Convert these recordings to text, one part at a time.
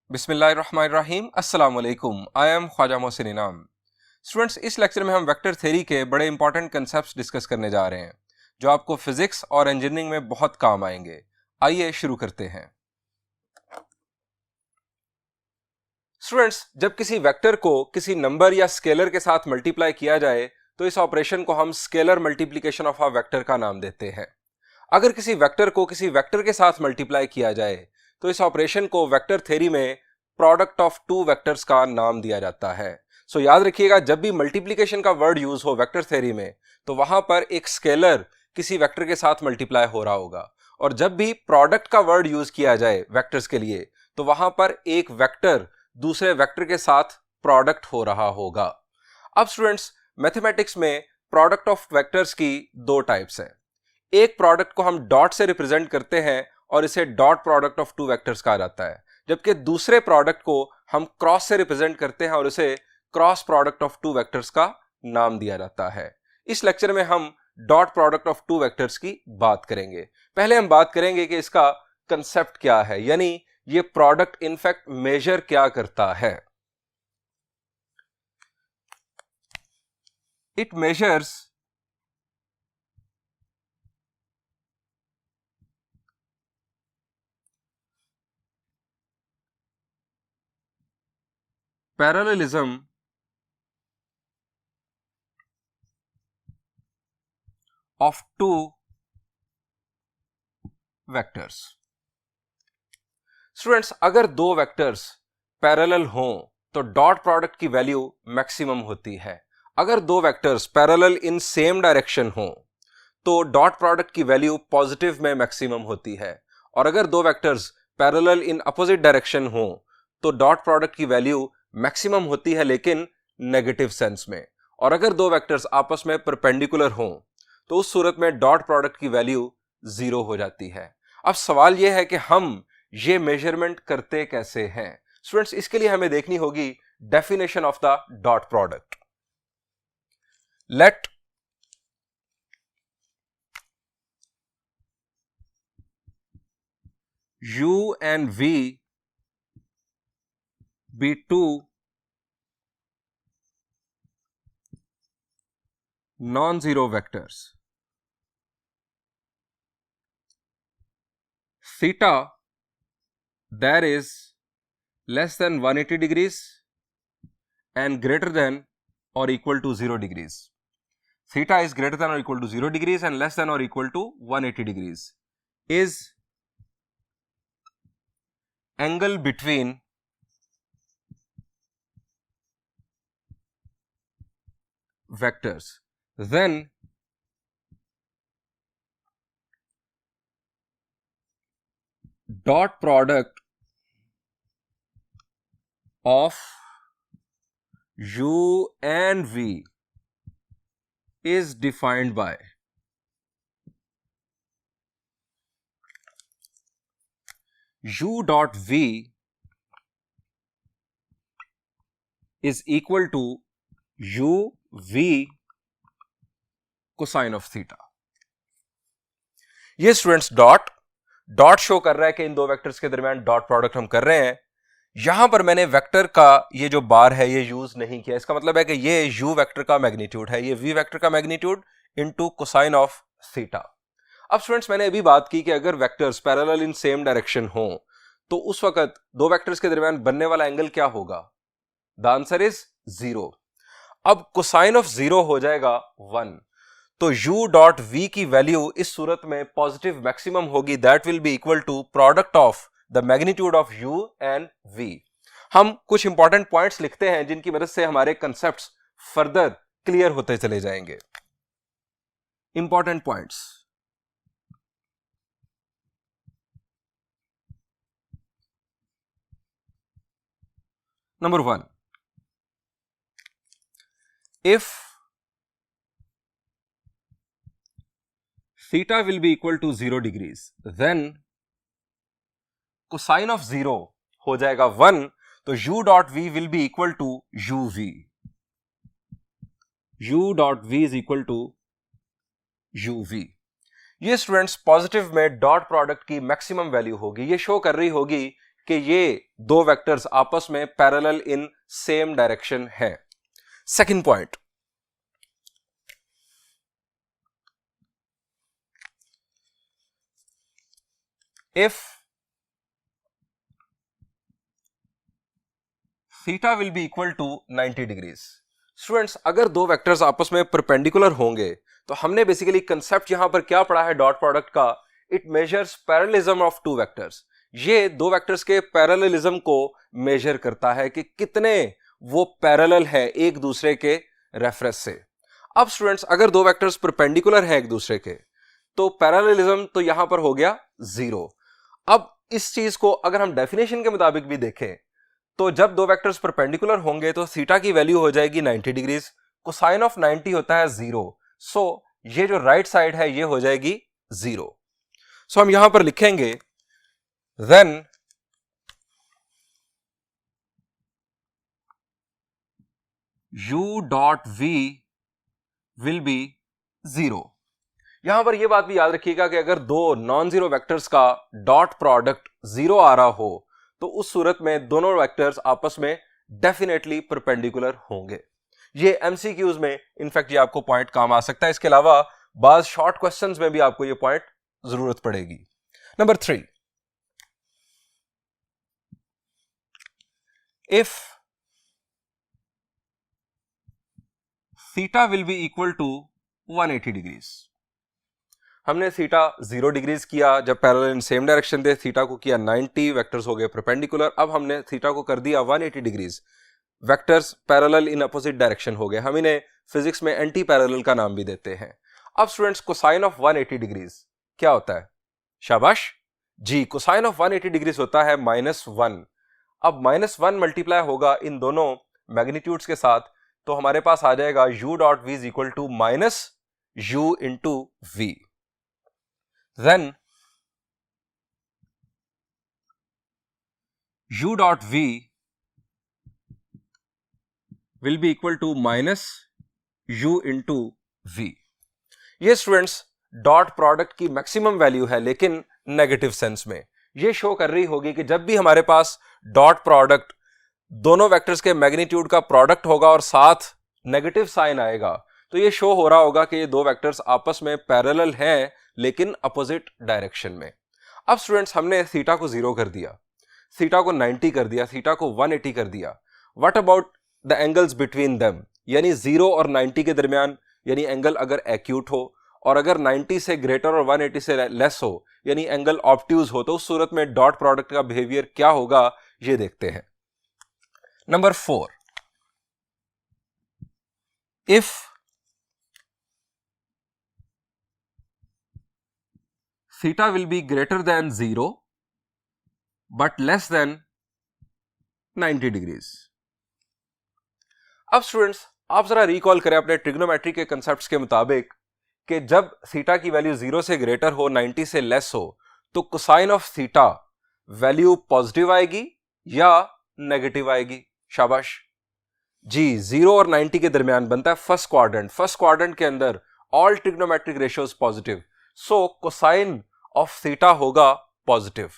बिस्मिल्लाहिर्रहमानिर्रहीम अस्सलाम वालेकुम। आई एम ख्वाजा मोहसिन इनाम। स्टूडेंट्स, इस लेक्चर में हम वेक्टर थ्योरी के बड़े इंपॉर्टेंट कंसेप्ट्स डिस्कस करने जा रहे हैं जो आपको फिजिक्स और इंजीनियरिंग में बहुत काम आएंगे। आइए शुरू करते हैं। स्टूडेंट्स, जब किसी वेक्टर को किसी नंबर या स्केलर के साथ मल्टीप्लाई किया जाए तो इस ऑपरेशन को हम scalar multiplication of a vector का नाम देते हैं। अगर किसी वेक्टर को किसी वेक्टर के साथ मल्टीप्लाई किया जाए तो इस ऑपरेशन को वेक्टर थ्योरी में प्रोडक्ट ऑफ टू वेक्टर्स का नाम दिया जाता है। सो याद रखिएगा, जब भी मल्टीप्लिकेशन का वर्ड यूज हो वेक्टर थ्योरी में तो वहां पर एक स्केलर किसी वेक्टर के साथ मल्टीप्लाई हो रहा होगा, और जब भी प्रोडक्ट का वर्ड यूज किया जाए वेक्टर्स के लिए तो वहां पर एक वेक्टर दूसरे वेक्टर के साथ प्रोडक्ट हो रहा होगा। अब स्टूडेंट्स, मैथमेटिक्स में प्रोडक्ट ऑफ वेक्टर्स की दो टाइप्स हैं। एक प्रोडक्ट को हम डॉट से रिप्रेजेंट करते हैं और इसे dot product of two vectors कहा जाता है, जबकि दूसरे प्रोडक्ट को हम क्रॉस से रिप्रेजेंट करते हैं और इसे cross product of two vectors का नाम दिया जाता है। इस लेक्चर में हम dot product of two vectors की बात करेंगे। पहले हम बात करेंगे कि इसका कंसेप्ट क्या है, यानी ये प्रोडक्ट इनफैक्ट मेजर क्या करता है। It measures parallelism of two vectors। Students, अगर दो वेक्टर्स पैरेलल हों तो डॉट प्रोडक्ट की वैल्यू मैक्सिमम होती है। अगर दो vectors parallel in same direction हों तो डॉट प्रोडक्ट की वैल्यू पॉजिटिव में मैक्सिमम होती है, और अगर दो vectors parallel in opposite direction हों तो डॉट प्रोडक्ट की वैल्यू मैक्सिमम होती है लेकिन नेगेटिव सेंस में। और अगर दो वेक्टर्स आपस में परपेंडिकुलर हों तो उस सूरत में डॉट प्रोडक्ट की वैल्यू जीरो हो जाती है। अब सवाल यह है कि हम ये मेजरमेंट करते कैसे हैं। स्टूडेंट्स, इसके लिए हमें देखनी होगी definition of the dot product. Let U and V be two non-zero vectors. Theta that is less than 180 degrees and greater than or equal to 0 degrees. Theta is greater than or equal to 0 degrees and less than or equal to 180 degrees is angle between vectors. Then dot product of U and V is defined by U dot V is equal to U V cosine of theta। ये students dot show कर रहा है कि इन दो vectors के दरमियान dot product हम कर रहे हैं। यहां पर मैंने वेक्टर का ये जो बार है ये यूज नहीं किया। इसका मतलब है कि ये यू वेक्टर का मैग्नीट्यूड है, ये वी वेक्टर का magnitude into cosine of theta. अब स्टूडेंट्स, मैंने अभी बात की कि अगर vectors parallel in same direction हो तो उस वक्त दो वेक्टर्स के दरमियान बनने वाला एंगल क्या होगा? The answer is zero. अब कोसाइन ऑफ जीरो हो जाएगा 1, तो u डॉट v की वैल्यू इस सूरत में पॉजिटिव मैक्सिमम होगी। That will be equal to product of the magnitude of u and v। हम कुछ इंपॉर्टेंट पॉइंट्स लिखते हैं जिनकी मदद से हमारे कंसेप्ट्स फर्दर क्लियर होते चले जाएंगे। Important points, number 1, if theta will be equal to 0 degrees then cosine of 0 हो जाएगा 1, तो u dot v will be equal to uv। u dot v is equal to uv। ये students positive में dot product की maximum value होगी। ये show कर रही होगी कि ये दो वेक्टर्स आपस में पैरेलल इन सेम डायरेक्शन है। Second point, if theta will be equal to 90 degrees. Students, अगर दो वेक्टर्स आपस में परपेंडिकुलर होंगे तो हमने बेसिकली कंसेप्ट यहां पर क्या पढ़ा है डॉट प्रोडक्ट का, it measures parallelism of two vectors. ये दो वेक्टर्स के पैरेललिज्म को मेजर करता है कि कितने वो पैरेलल है एक दूसरे के रेफरेंस से। अब स्टूडेंट्स, अगर दो वेक्टर्स परपेंडिकुलर हैं एक दूसरे के तो पैरेललिज्म तो यहां पर हो गया 0। अब इस चीज को अगर हम डेफिनेशन के मुताबिक भी देखें तो जब दो वेक्टर्स परपेंडिकुलर होंगे तो थीटा की वैल्यू हो जाएगी 90 डिग्रीज, कोसाइन ऑफ 90 होता है 0, सो ये जो राइट साइड है ये हो जाएगी 0। सो हम यहां पर लिखेंगे then u dot v will be 0। यहां पर यह बात भी याद रखिएगा कि अगर दो नॉन जीरो वेक्टर्स का डॉट प्रोडक्ट 0 आ रहा हो तो उस सूरत में दोनों वेक्टर्स आपस में डेफिनेटली परपेंडिकुलर होंगे। ये एमसीक्यूज में इनफैक्ट ये आपको पॉइंट काम आ सकता है। इसके अलावा बाज शॉर्ट क्वेश्चंस में भी आपको ये पॉइंट जरूरत पड़ेगी। Number 3, if theta will be equal to 180 degrees. हमने थीटा 0 डिग्रीज किया जब पैरेलल इन सेम डायरेक्शन थे, थीटा को किया 90, वेक्टर्स हो गए परपेंडिकुलर। अब हमने थीटा को कर दिया 180 degrees, vectors parallel in opposite direction हो गए। हम इन्हें फिजिक्स में एंटी पैरेलल का नाम भी देते हैं। अब स्टूडेंट्स, कोसाइन ऑफ 180 डिग्रीज क्या होता है? शाबाश जी, कोसाइन ऑफ 180 डिग्रीज होता है -1। अब -1 मल्टीप्लाई होगा इन दोनों मैग्नीट्यूड्स के साथ, तो हमारे पास आ जाएगा u dot v is equal to minus u into v। Then u dot v will be equal to minus u into v। ये स्टूडेंट्स डॉट प्रोडक्ट की मैक्सिमम वैल्यू है, लेकिन नेगेटिव सेंस में। ये शो कर रही होगी कि जब भी हमारे पास डॉट प्रोडक्ट दोनों वेक्टर्स के मैग्नीट्यूड का प्रोडक्ट होगा और साथ नेगेटिव साइन आएगा, तो ये शो हो रहा होगा कि ये दो वेक्टर्स आपस में पैरेलल हैं लेकिन अपोजिट डायरेक्शन में। अब स्टूडेंट्स, हमने थीटा को 0 कर दिया, थीटा को 90 कर दिया, थीटा को 180 कर दिया। What about the angles between them, यानी 0 और 90 के दरमियान, यानी एंगल अगर एक्यूट हो, और अगर 90 से ग्रेटर और 180 से लेस हो यानी एंगल ऑब्ट्यूज हो, तो उस सूरत में डॉट प्रोडक्ट का बिहेवियर क्या होगा ये देखते हैं। Number 4, if theta will be greater than 0 but less than 90 degrees। अब स्टूडेंट्स, आप जरा रिकॉल करें अपने ट्रिग्नोमेट्री के कंसेप्ट्स के मुताबिक कि जब थीटा की वैल्यू 0 से ग्रेटर हो, 90 से लेस हो, तो cosine of theta value positive आएगी या नेगेटिव आएगी? शाबाश जी, 0 और 90 के दरमियान बनता है फर्स्ट क्वाड्रेंट। फर्स्ट क्वाड्रेंट के अंदर all trigonometric ratios positive, so cosine of theta होगा पॉजिटिव।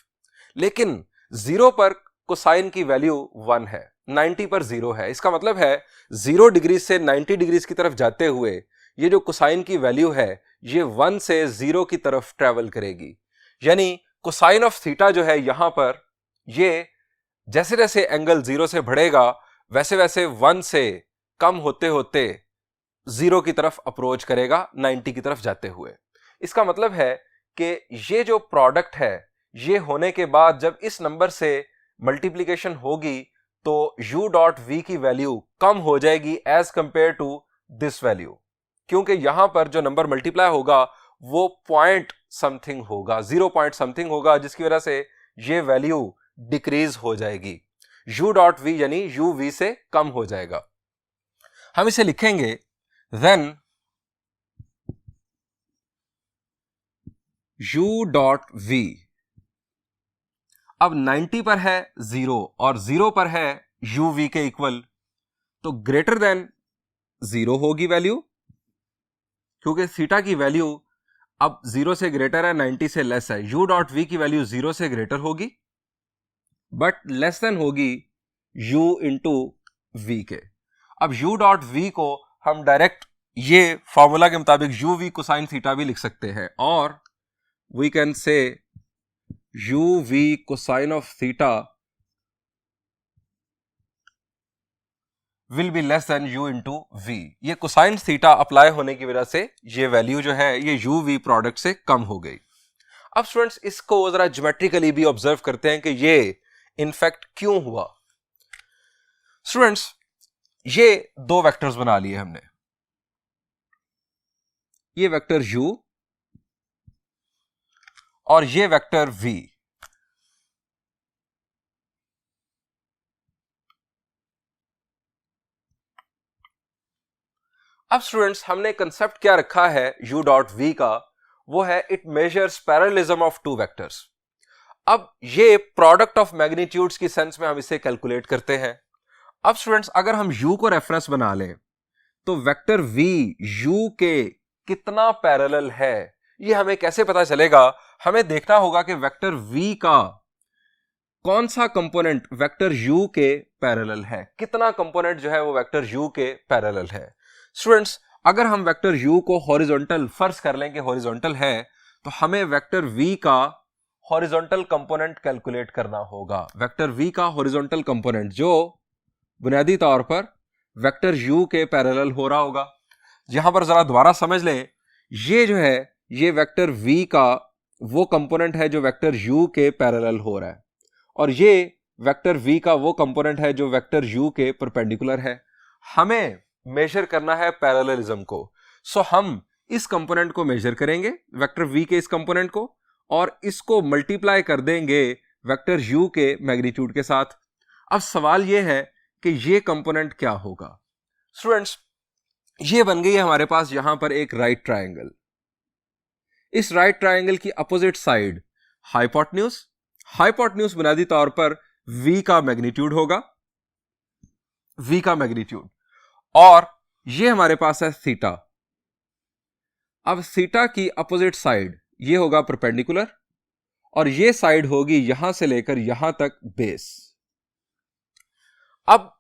लेकिन 0 पर कोसाइन की वैल्यू 1 है, 90 पर 0 है। इसका मतलब है 0 डिग्री से 90 डिग्रीज की तरफ जाते हुए ये जो कोसाइन की वैल्यू है ये 1 से 0 की तरफ ट्रेवल करेगी। यानी कोसाइन ऑफ थीटा जो है यहां पर, ये जैसे जैसे एंगल 0 से बढ़ेगा वैसे वैसे 1 से कम होते होते 0 की तरफ अप्रोच करेगा 90 की तरफ जाते हुए। इसका मतलब है कि ये जो प्रोडक्ट है ये होने के बाद जब इस नंबर से मल्टीप्लिकेशन होगी तो u डॉट v की वैल्यू कम हो जाएगी as compare to this value, क्योंकि यहां पर जो नंबर मल्टीप्लाई होगा वो पॉइंट समथिंग होगा, 0 पॉइंट समथिंग होगा, जिसकी वजह से ये वैल्यू डिक्रीज हो जाएगी। u डॉट v यानी u v से कम हो जाएगा। हम इसे लिखेंगे देन u डॉट v अब 90 पर है 0 और 0 पर है u v के इक्वल, तो ग्रेटर देन 0 होगी वैल्यू, क्योंकि थीटा की वैल्यू अब 0 से ग्रेटर है, 90 से लेस है। u डॉट v की वैल्यू 0 से ग्रेटर होगी बट लेस देन होगी u इंटू वी के। अब u डॉट वी को हम डायरेक्ट ये फॉर्मूला के मुताबिक u v कोसाइन थीटा भी लिख सकते हैं, और we can say u v cosine of theta will be less than u into v. ये कोसाइन थीटा अप्लाई होने की वजह से ये वैल्यू जो है ये u v प्रोडक्ट से कम हो गई। अब स्टूडेंट्स इसको जरा ज्योमेट्रिकली भी ऑब्जर्व करते हैं कि ये इनफैक्ट क्यों हुआ। स्टूडेंट्स ये दो वेक्टर्स बना लिए हमने, ये वेक्टर u और ये वेक्टर v। अब स्टूडेंट्स हमने कंसेप्ट क्या रखा है u डॉट v का, वो है it measures parallelism of two vectors. अब ये प्रोडक्ट ऑफ मैग्नीट्यूड्स की सेंस में हम इसे कैलकुलेट करते हैं। अब स्टूडेंट्स अगर हम u को रेफरेंस बना लें तो वेक्टर v u के कितना पैरेलल है ये हमें कैसे पता चलेगा। हमें देखना होगा कि वेक्टर v का कौन सा कंपोनेंट वेक्टर u के पैरेलल है, कितना कंपोनेंट जो है वो वेक्टर u के पैरेलल है। स्टूडेंट्स अगर हम वेक्टर u को हॉरिजॉन्टल फर्ज कर लें कि हॉरिजॉन्टल है, तो हमें वेक्टर v का हॉरिजॉन्टल कंपोनेंट कैलकुलेट करना होगा। वेक्टर v का हॉरिजॉन्टल कंपोनेंट जो बुनियादी तौर पर वेक्टर u के पैरेलल हो रहा होगा। यहां पर जरा दोबारा समझ लें, ये जो है ये वेक्टर v का वो कंपोनेंट है जो वेक्टर u के पैरेलल हो रहा है, और ये वेक्टर v का वो कंपोनेंट है जो वेक्टर u के परपेंडिकुलर है। हमें मेजर करना है पैरेललिज्म को, सो हम इस कंपोनेंट को मेजर करेंगे वेक्टर v के इस कंपोनेंट को, और इसको मल्टीप्लाई कर देंगे वेक्टर u के मैग्नीट्यूड के साथ। अब सवाल यह है कि ये कंपोनेंट क्या होगा। स्टूडेंट्स ये बन गई है हमारे पास यहां पर एक राइट ट्रायंगल। इस राइट ट्रायंगल की अपोजिट साइड हाइपोटेन्यूज, हाइपोटेन्यूज बुनियादी तौर पर v का मैग्नीट्यूड होगा, v का मैग्नीट्यूड, और ये हमारे पास है थीटा। अब थीटा की अपोजिट साइड ये होगा परपेंडिकुलर, और ये साइड होगी यहां से लेकर यहां तक बेस। अब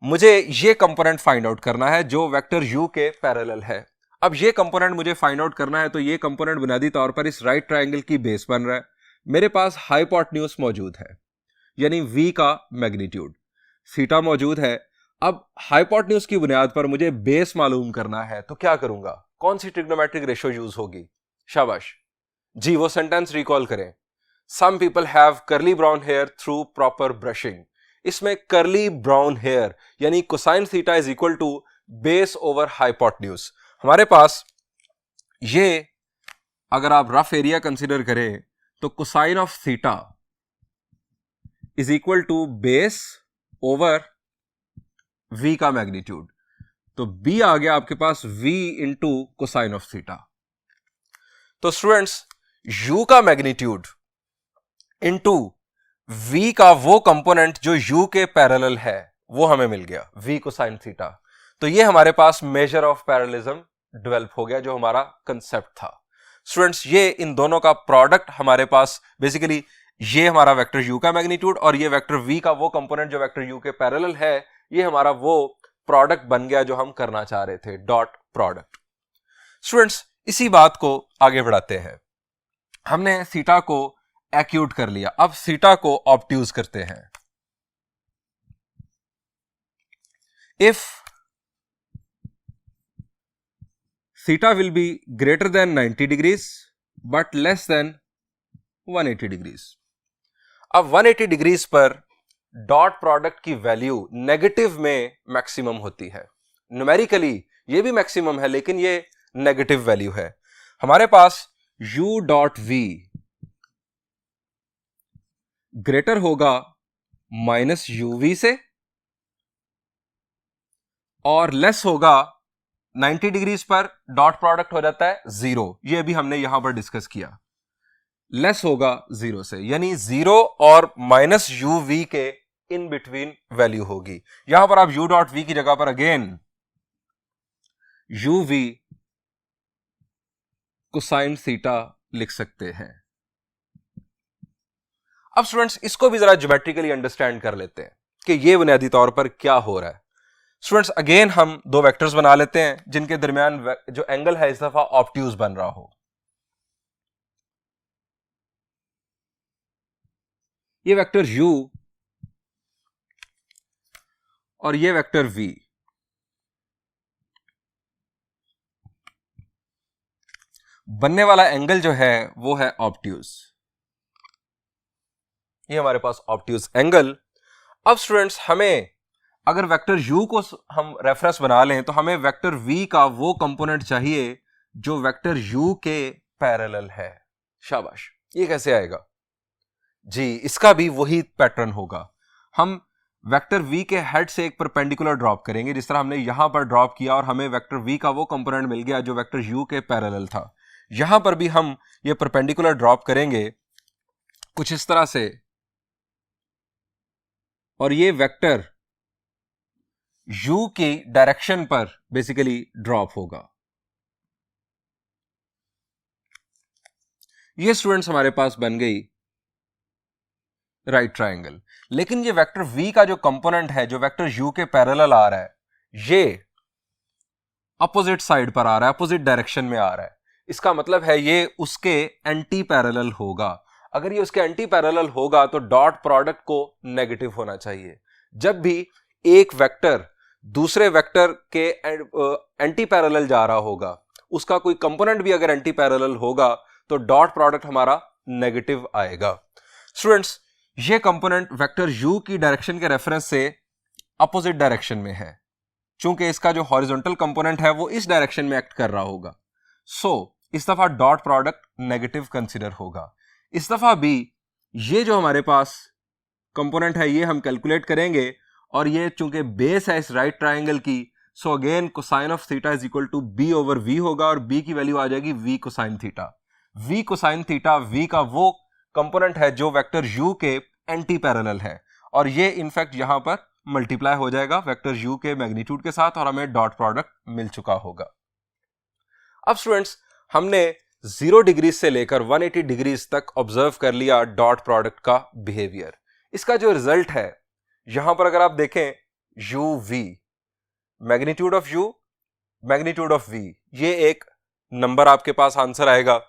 मुझे ये कंपोनेंट फाइंड आउट करना है जो वेक्टर u के पैरेलल है। अब ये कंपोनेंट मुझे फाइंड आउट करना है, तो ये कंपोनेंट बुनियादी तौर पर इस राइट ट्रायंगल की बेस बन रहा है। मेरे पास हाइपोटेन्यूज मौजूद है यानी v का मैग्नीट्यूड, थीटा मौजूद है। अब हाइपोटेन्यूज की बुनियाद पर मुझे बेस मालूम करना है, तो क्या करूंगा, कौन सी ट्रिग्नोमेट्रिक रेशो यूज होगी। शाबाश जी, वो सेंटेंस रिकॉल करें, some people have curly brown hair through proper brushing. इसमें कर्ली ब्राउन हेयर यानी cosine theta is equal to base over hypotenuse. हमारे पास ये अगर आप रफ एरिया कंसीडर करें तो cosine of theta is equal to base over v का मैग्नीट्यूड, तो b आ गया आपके पास v into cosine of theta. तो स्टूडेंट्स u का मैग्नीट्यूड इंटू v का वो कंपोनेंट जो u के पैरेलल है वो हमें मिल गया v कोसाइन थीटा। तो ये हमारे पास मेजर ऑफ पैरेललिज्म डेवलप हो गया जो हमारा कंसेप्ट था। स्टूडेंट्स ये इन दोनों का प्रोडक्ट हमारे पास बेसिकली ये हमारा वेक्टर u का मैग्नीट्यूड और ये वेक्टर v का वो कंपोनेंट जो वेक्टर u के पैरेलल है, ये हमारा वो प्रोडक्ट बन गया जो हम करना चाह रहे थे, डॉट प्रोडक्ट। स्टूडेंट्स इसी बात को आगे बढ़ाते हैं। हमने थीटा को एक्यूट कर लिया, अब थीटा को ऑब्ट्यूज करते हैं। If theta will be greater than 90 degrees but less than 180 degrees. अब 180 डिग्रीज पर डॉट प्रोडक्ट की वैल्यू नेगेटिव में मैक्सिमम होती है। न्यूमेरिकली ये भी मैक्सिमम है लेकिन ये नेगेटिव वैल्यू है। हमारे पास u डॉट v ग्रेटर होगा माइनस uv से और लेस होगा 90 डिग्रीज पर डॉट प्रोडक्ट हो जाता है 0। ये अभी हमने यहां पर डिस्कस किया, लेस होगा 0 से, यानी 0 और माइनस uv के इन बिटवीन वैल्यू होगी। यहां पर आप u डॉट v की जगह पर अगेन uv कोसाइन थीटा लिख सकते हैं। अब स्टूडेंट्स इसको भी जरा ज्योमेट्रिकली अंडरस्टैंड कर लेते हैं कि ये बुनियादी तौर पर क्या हो रहा है। स्टूडेंट्स अगेन हम दो वेक्टर्स बना लेते हैं जिनके दरमियान जो एंगल है इस दफा ऑब्ट्यूज बन रहा हो। ये वेक्टर u और ये वेक्टर v, बनने वाला एंगल जो है वो है ऑब्ट्यूज। ये हमारे पास ऑब्ट्यूज एंगल। अब स्टूडेंट्स हमें अगर वेक्टर u को हम रेफरेंस बना लें तो हमें वेक्टर v का वो कंपोनेंट चाहिए जो वेक्टर u के पैरेलल है। शाबाश, ये कैसे आएगा जी? इसका भी वही पैटर्न होगा। हम वेक्टर v के हेड से एक परपेंडिकुलर ड्रॉप करेंगे जिस तरह हमने यहां पर ड्रॉप किया और हमें वेक्टर v का वो कंपोनेंट मिल गया जो वेक्टर u के पैरेलल था। यहां पर भी हम ये परपेंडिकुलर ड्रॉप करेंगे कुछ इस तरह से, और ये वेक्टर u की डायरेक्शन पर बेसिकली ड्रॉप होगा। ये स्टूडेंट्स हमारे पास बन गई राइट ट्रायंगल। लेकिन ये वेक्टर v का जो कंपोनेंट है जो वेक्टर u के पैरेलल आ रहा है, ये अपोजिट साइड पर आ रहा है, अपोजिट डायरेक्शन में आ रहा है। इसका मतलब है ये उसके एंटी पैरेलल होगा। अगर ये उसके एंटी पैरेलल होगा तो डॉट प्रोडक्ट को नेगेटिव होना चाहिए। जब भी एक वेक्टर दूसरे वेक्टर के एंटी पैरेलल जा रहा होगा, उसका कोई कंपोनेंट भी अगर एंटी पैरेलल होगा तो डॉट प्रोडक्ट हमारा नेगेटिव आएगा। स्टूडेंट्स ये कंपोनेंट वेक्टर u की डायरेक्शन के रेफरेंस से अपोजिट डायरेक्शन में है, चूंकि इसका जो हॉरिजॉन्टल कंपोनेंट है वो इस डायरेक्शन में एक्ट कर रहा होगा। सो इस दफा डॉट प्रोडक्ट नेगेटिव कंसीडर होगा। इस दफा भी ये जो हमारे पास कंपोनेंट है ये हम कैलकुलेट करेंगे, और ये चूंकि बेस है इस राइट ट्रायंगल की, so again cosine of theta is equal to b over v होगा, और b की वैल्यू आ जाएगी v cosine theta. v cosine theta v का वो कंपोनेंट है जो वेक्टर u के एंटी पैरेलल है, और ये इनफैक्ट यहां पर मल्टीप्लाई हो जाएगा वेक्टर u के मैग्नीट्यूड के साथ, और हमें डॉट प्रोडक्ट मिल चुका होगा। अब स्टूडेंट्स हमने 0 डिग्री से लेकर 180 डिग्रीज तक ऑब्जर्व कर लिया डॉट प्रोडक्ट का बिहेवियर। इसका जो रिजल्ट है यहां पर अगर आप देखें uv, magnitude of u, magnitude of v, ये एक नंबर आपके पास आंसर आएगा।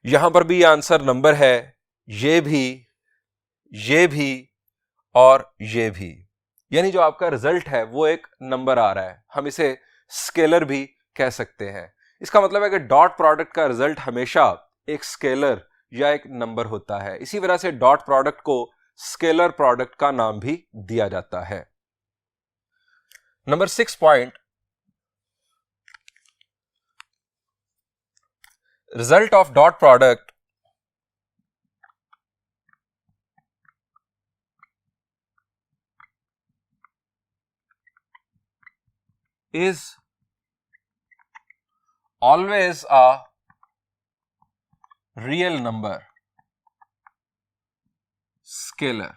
यहां पर भी ये आंसर नंबर है, ये भी और ये भी, यानी जो आपका रिजल्ट है वो एक नंबर आ रहा है। हम इसे स्केलर भी कह सकते हैं। इसका मतलब है कि डॉट प्रोडक्ट का रिजल्ट हमेशा एक स्केलर या एक नंबर होता है। इसी वजह से डॉट प्रोडक्ट को स्केलर प्रोडक्ट का नाम भी दिया जाता है। Number 6 point, result of dot product is always a real number, scalar.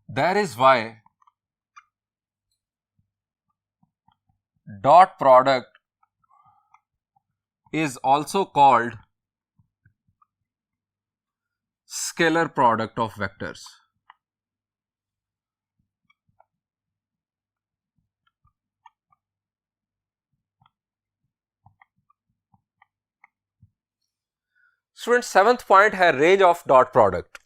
That is why dot product is also called scalar product of vectors. Student 7th point है range of dot product.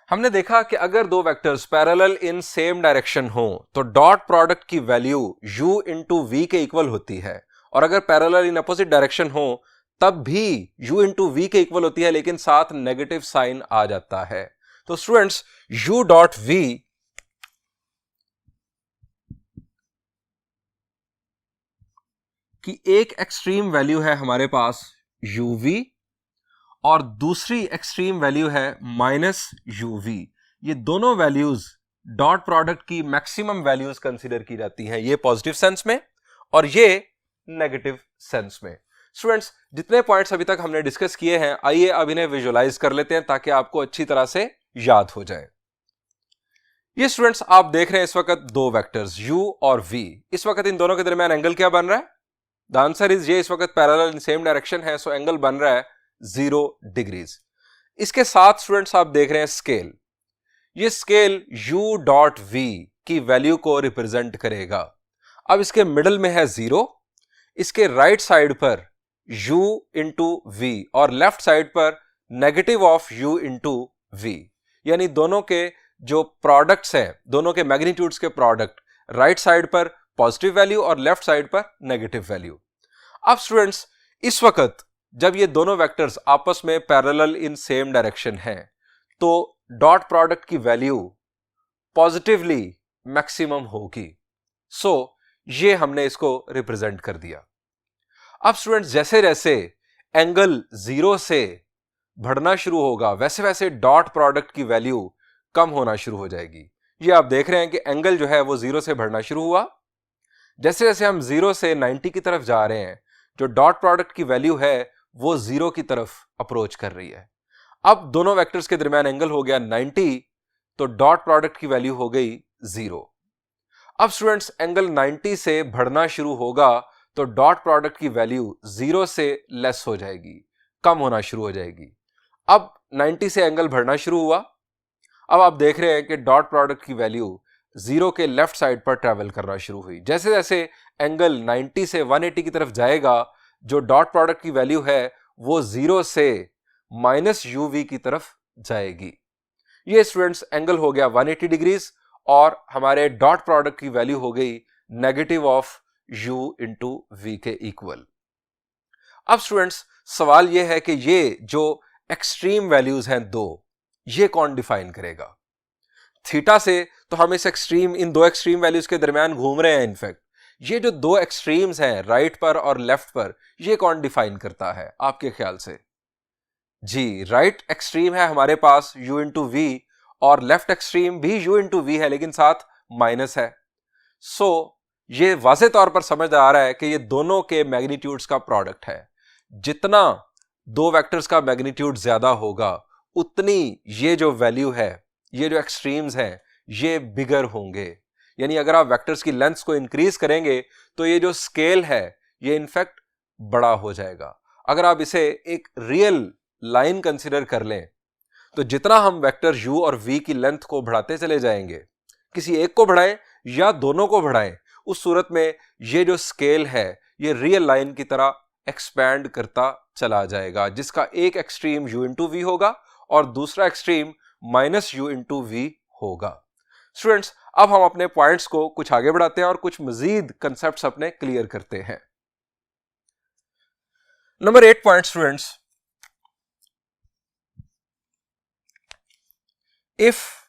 हमने देखा कि अगर दो vectors parallel in same direction हो तो dot product की value u into we के इक्वल होती है, और अगर पैरेलल इन अपोजिट डायरेक्शन हो तब भी u इंटू वी के इक्वल होती है, लेकिन साथ नेगेटिव साइन आ जाता है। तो स्टूडेंट्स u डॉट v की एक एक्सट्रीम वैल्यू है हमारे पास uv, और दूसरी एक्सट्रीम वैल्यू है माइनस uv। ये दोनों वैल्यूज डॉट प्रोडक्ट की मैक्सिमम वैल्यूज कंसीडर की जाती हैं, ये पॉजिटिव सेंस में और ये नेगेटिव सेंस में। स्टूडेंट्स जितने पॉइंट्स अभी तक हमने डिस्कस किए हैं, आइए अब इन्हें विजुअलाइज कर लेते हैं ताकि आपको अच्छी तरह से याद हो जाए। ये स्टूडेंट्स आप देख रहे हैं इस वक्त दो वेक्टर्स u और v। इस वक्त इन दोनों के दरमियान एंगल क्या बन रहा है? द आंसर इज ये इस वक्त पैरेलल इन सेम डायरेक्शन है, सो एंगल बन रहा है 0 डिग्रीज। इसके साथ स्टूडेंट्स आप देख रहे हैं स्केल। ये स्केल u डॉट v की वैल्यू को रिप्रेजेंट करेगा। अब इसके मिडल में है 0, इसके राइट साइड पर u इंटू v और लेफ्ट साइड पर negative of u into v, यानी दोनों के जो प्रोडक्ट्स हैं, दोनों के मैग्नीट्यूड्स के प्रोडक्ट, राइट साइड पर पॉजिटिव वैल्यू और लेफ्ट साइड पर नेगेटिव वैल्यू। अब स्टूडेंट्स इस वक्त जब ये दोनों वेक्टर्स आपस में पैरेलल इन सेम डायरेक्शन हैं तो डॉट प्रोडक्ट की वैल्यू पॉजिटिवली मैक्सिमम होगी। सो ये हमने इसको रिप्रेजेंट कर दिया। अब स्टूडेंट्स जैसे जैसे एंगल 0 से बढ़ना शुरू होगा वैसे वैसे डॉट प्रोडक्ट की वैल्यू कम होना शुरू हो जाएगी। ये आप देख रहे हैं कि एंगल जो है वो 0 से बढ़ना शुरू हुआ। जैसे जैसे हम 0 से 90 की तरफ जा रहे हैं, जो डॉट प्रोडक्ट की वैल्यू है वो 0 की तरफ अप्रोच कर रही है। अब दोनों वेक्टर्स के दरमियान एंगल हो गया 90, तो डॉट प्रोडक्ट की वैल्यू हो गई 0। अब स्टूडेंट्स एंगल 90 से बढ़ना शुरू होगा तो डॉट प्रोडक्ट की वैल्यू 0 से लेस हो जाएगी, कम होना शुरू हो जाएगी। अब 90 से एंगल बढ़ना शुरू हुआ। अब आप देख रहे हैं कि डॉट प्रोडक्ट की वैल्यू 0 के लेफ्ट साइड पर ट्रैवल करना शुरू हुई। जैसे जैसे एंगल 90 से 180 की तरफ जाएगा, जो डॉट प्रोडक्ट की वैल्यू है वो 0 से माइनस uv की तरफ जाएगी। ये स्टूडेंट्स एंगल हो गया 180 डिग्रीज और हमारे डॉट प्रोडक्ट की वैल्यू हो गई negative of u into v के इक्वल। अब स्टूडेंट्स सवाल यह है कि ये जो एक्सट्रीम वैल्यूज हैं दो, ये कौन डिफाइन करेगा? थीटा से तो हम इस एक्सट्रीम, इन दो एक्सट्रीम वैल्यूज के दरमियान घूम रहे हैं। इनफैक्ट ये जो दो एक्सट्रीम्स हैं राइट पर और लेफ्ट पर, ये कौन डिफाइन करता है आपके ख्याल से? जी, राइट एक्सट्रीम है हमारे पास u इंटू वी और लेफ्ट एक्सट्रीम भी u इंटू वी है लेकिन साथ माइनस है। सो ये वाज़ेह तौर पर समझ आ रहा है कि ये दोनों के मैग्नीट्यूड्स का प्रोडक्ट है। जितना दो वेक्टर्स का मैग्नीट्यूड ज्यादा होगा उतनी ये जो वैल्यू है, ये जो एक्सट्रीम्स हैं, ये बिगर होंगे। यानी अगर आप वेक्टर्स की लेंथ्स को इंक्रीज करेंगे तो ये जो स्केल है ये इनफैक्ट बड़ा हो जाएगा। अगर आप इसे एक रियल लाइन कंसिडर कर लें तो जितना हम वेक्टर u और v की लेंथ को बढ़ाते चले जाएंगे, किसी एक को बढ़ाएं या दोनों को बढ़ाएं, उस सूरत में ये जो स्केल है ये रियल लाइन की तरह एक्सपैंड करता चला जाएगा, जिसका एक एक्सट्रीम u इंटू वी होगा और दूसरा extreme minus u into v होगा। स्टूडेंट्स अब हम अपने पॉइंट्स को कुछ आगे बढ़ाते हैं और कुछ मजीद कंसेप्ट्स अपने क्लियर करते हैं। Number 8 point students, if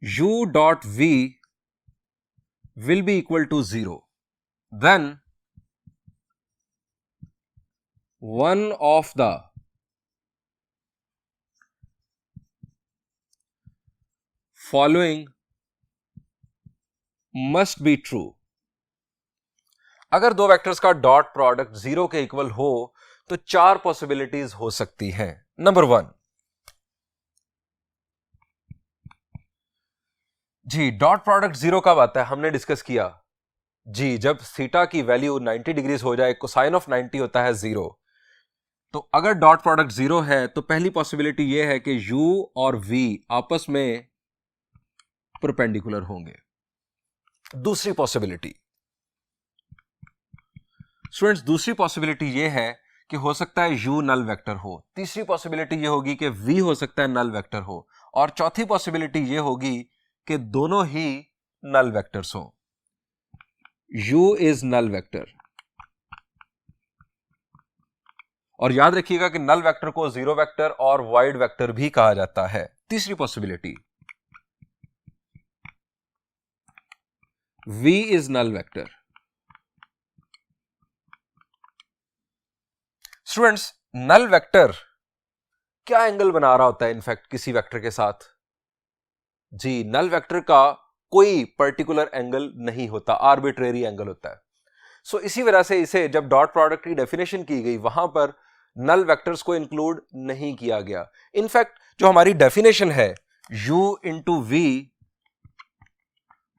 u dot v will be equal to 0, then one of the following must be true। अगर दो वेक्टर्स का डॉट प्रोडक्ट 0 के इक्वल हो तो 4 पॉसिबिलिटीज हो सकती हैं। नंबर 1, जी डॉट प्रोडक्ट 0 कब आता है? हमने डिस्कस किया जी, जब थीटा की वैल्यू 90 डिग्रीज हो जाए, कोसाइन ऑफ 90 होता है 0। तो अगर डॉट प्रोडक्ट 0 है तो पहली पॉसिबिलिटी यह है कि u और v आपस में परपेंडिकुलर होंगे। दूसरी पॉसिबिलिटी स्टूडेंट्स, दूसरी पॉसिबिलिटी यह है कि हो सकता है u नल वेक्टर हो। तीसरी पॉसिबिलिटी यह होगी कि v हो सकता है नल वेक्टर हो और चौथी पॉसिबिलिटी यह होगी कि दोनों ही नल वेक्टर्स हो। u इज नल वेक्टर, और याद रखिएगा कि नल वेक्टर को जीरो वेक्टर और वाइड वेक्टर भी कहा जाता है। तीसरी possibility v is null vector. Students null vector क्या एंगल बना रहा होता है इनफैक्ट किसी वेक्टर के साथ? जी, नल वेक्टर का कोई पर्टिकुलर एंगल नहीं होता, आर्बिट्रेरी एंगल होता है। सो इसी वजह से इसे जब डॉट प्रोडक्ट की डेफिनेशन की गई वहां पर नल वेक्टर्स को इंक्लूड नहीं किया गया। इनफैक्ट जो हमारी डेफिनेशन है u into v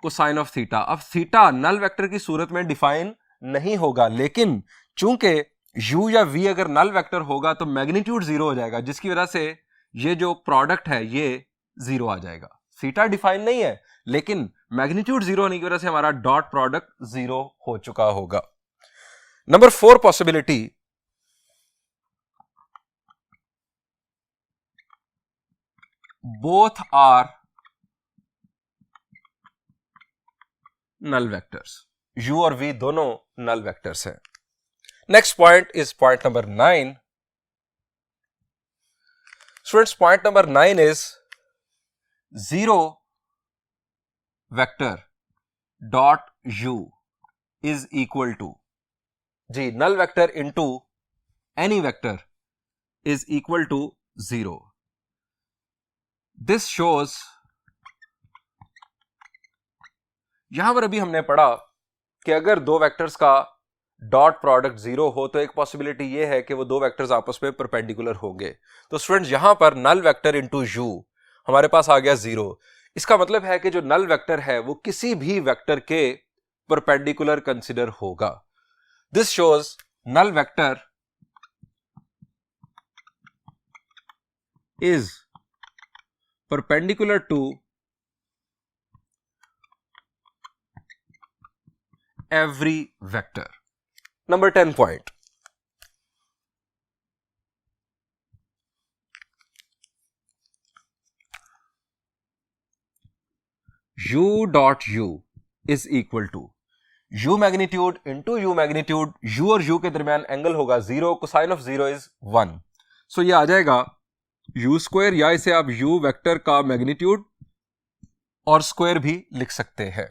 cosine of theta, अब थीटा नल वेक्टर की सूरत में डिफाइन नहीं होगा, लेकिन चूंकि u या v अगर नल वेक्टर होगा तो मैग्नीट्यूड जीरो हो जाएगा, जिसकी वजह से ये जो प्रोडक्ट है ये जीरो आ जाएगा। थीटा डिफाइन नहीं है लेकिन मैग्नीट्यूड जीरो होने की वजह से हमारा डॉट प्रोडक्ट जीरो हो चुका होगा। Number 4 possibility, both are null vectors, u और v दोनों नल वेक्टर्स हैं। Next point is point number 9। Students point number 9 is zero vector dot u is equal to, जी null vector into any vector is equal to zero. This shows, यहां पर अभी हमने पढ़ा कि अगर दो वेक्टर्स का डॉट प्रोडक्ट जीरो हो तो एक पॉसिबिलिटी यह है कि वो दो वेक्टर्स आपस में परपेंडिकुलर होंगे। तो स्टूडेंट्स यहां पर नल वेक्टर इंटू यू हमारे पास आ गया जीरो। इसका मतलब है कि जो नल वेक्टर है वो किसी भी वेक्टर के परपेंडिकुलर कंसिडर होगा। This shows null vector is perpendicular to every vector. Number 10 point. U dot U is equal to U magnitude into U magnitude, U और U के दरमियान एंगल होगा zero, cosine of zero is 1। सो ये आ जाएगा U square, या इसे आप U vector का मैग्नीट्यूड और स्क्वायर भी लिख सकते हैं।